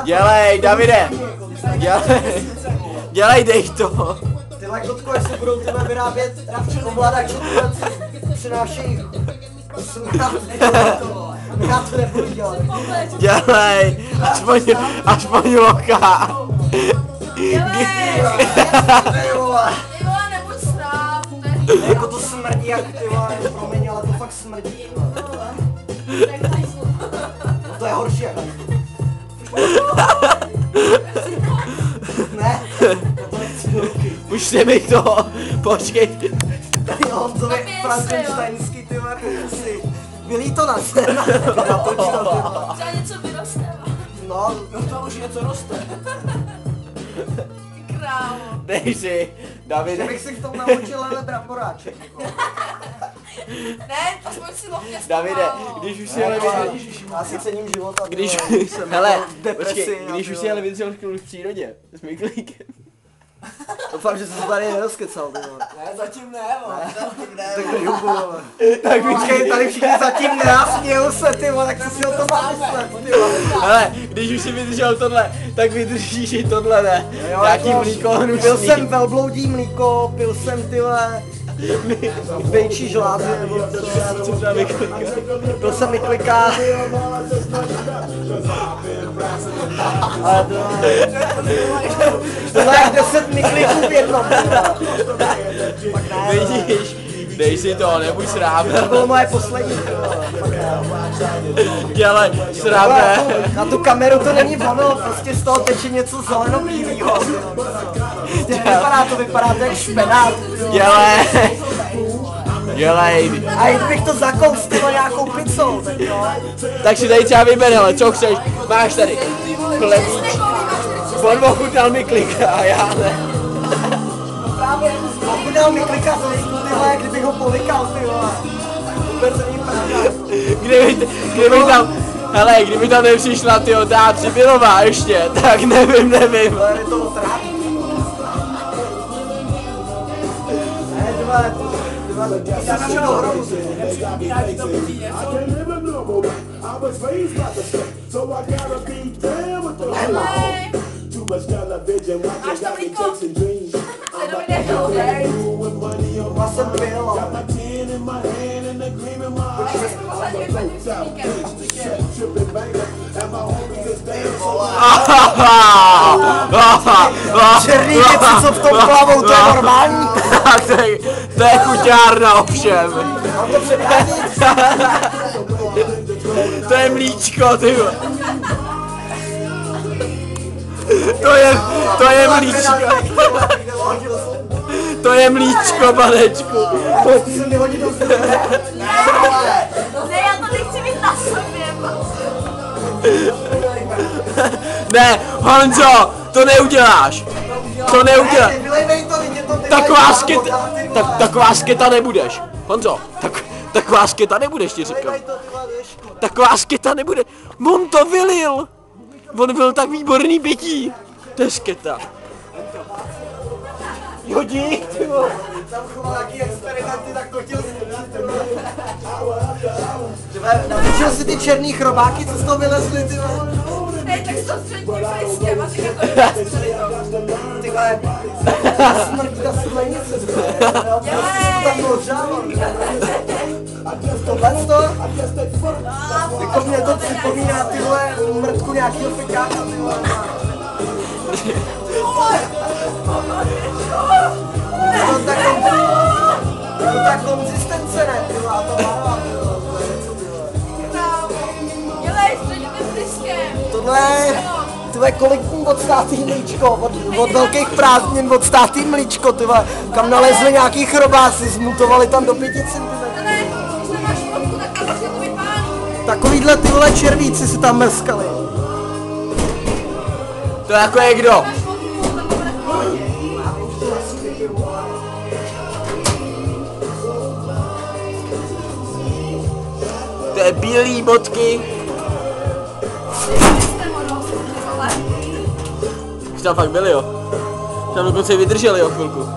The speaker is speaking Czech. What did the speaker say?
Dělej, Davide! Dělej, dej to! Tyhle kotko, až se budou tyhle vyrábět ovladače, přinášejí já to nebudu dělat. Dělej! Aspoň loka! Dělej! Nebuď srát. Jako to smrdí jak ty vole, promiň, ale to fakt smrdí. No to je horší jak. Ne, to nechci do ruky. Pušte mi to, počkej. Tady Honzovi frankensteinský ty vole pokusy. Milí to na scéna. Třeba něco vyroste. No to už něco roste. Krávo. Dej si, Davide. Že bych si v tom namočil ale bramboráček. Ne, aspoň si lohně Davide, když už si ale Já si cením života. když, jsem hele, depresi, počkej, když už si ale vydržel chvíli v přírodě, s Miklíkem. Doufám, že jsi to tady nerozkecal, ty vole. Ne, zatím ne, vole. Tak to jubu, vole. Tak počkej, tady všichni zatím ne, a smějou se, ty vole, tak co si o tom mám myslet, ty vole. Hele, když už si vydržel tohle, tak vydržíš i tohle, ne? Nějaký mlíko hnusný. Pil jsem velbloudí mlíko, pil jsem ty vole vejčí žlázy, nebo Co za Miklíka? pil jsem Miklíka. Ale to je 10 Miklíků v jednom. Vidíš? Dej si to, nebuď To srábel. bylo moje poslední. Dělej, srábel. Na tu kameru to není ono, prostě z toho teče něco zelenobílýho. Nevypadá to, vypadá to jak špenát. Dělej. Dělej. A kdybych to zakoustil nějakou pizzou, tak jo. Tak si tady třeba vyber, ale co chceš? Máš tady chlebíček. On ochutnal Miklíka a já ne. Ochutnal Miklíka z listu, ty vole, kdybych ho polikal, ty vole. Vůbec není pravda. Kdyby tam, hele, kdyby tam nepřišla tyjo, ta Přibylová ještě, tak nevím. Ale je to otrápí. Ne, dáme do hrobu. Máš to mlíko? Se Davide, Já jsem pil, ale... Černý věci, co v tom plavou, to je normální. To je chuťárna ovšem. Mám to předání. To je mlíčko, ty vole. To je mlíčko. To je mlíčko, panečku. ne, já to nechci mít na sobě. Ne, Honzo, to neuděláš. To neuděláš. Taková sketa nebudeš. Honzo, taková sketa nebudeš, ti říkám. Taková sketa nebude. On to vylil. On byl tak výborný pití. To je sketa. Jo, dík, ty vole. Tam choval nějaký experimenty, tak to chtěl naučil si ty černý chrobáky, co z toho vylezly, ty vole. Ne, tak s to středním friskem a ty jako Ty vole, smrť ta sklenice, ty vole. Tam ohřával. Tohleto? Jako mě to připomíná, ty vole, mrtku nějakýho fikáka, ty vole. To ta konzistence, ne, ty vole, to má, dělej středním friskem. Tohle kolikní odstátý mlíčko, od velkých prázdnin odstátý mlíčko, ty vole, kam nalezli nějaký chrobásy, zmutovali tam do 5 cm. Ne, když nemáš fotku, tak to vlastně to vypálí. Takovýhle ty vole červíci si tam mrskali. To jako je kdo? To je bílý bodky. Už tam fakt byli, jo. Tam dokonce i vydrželi, jo, chvilku.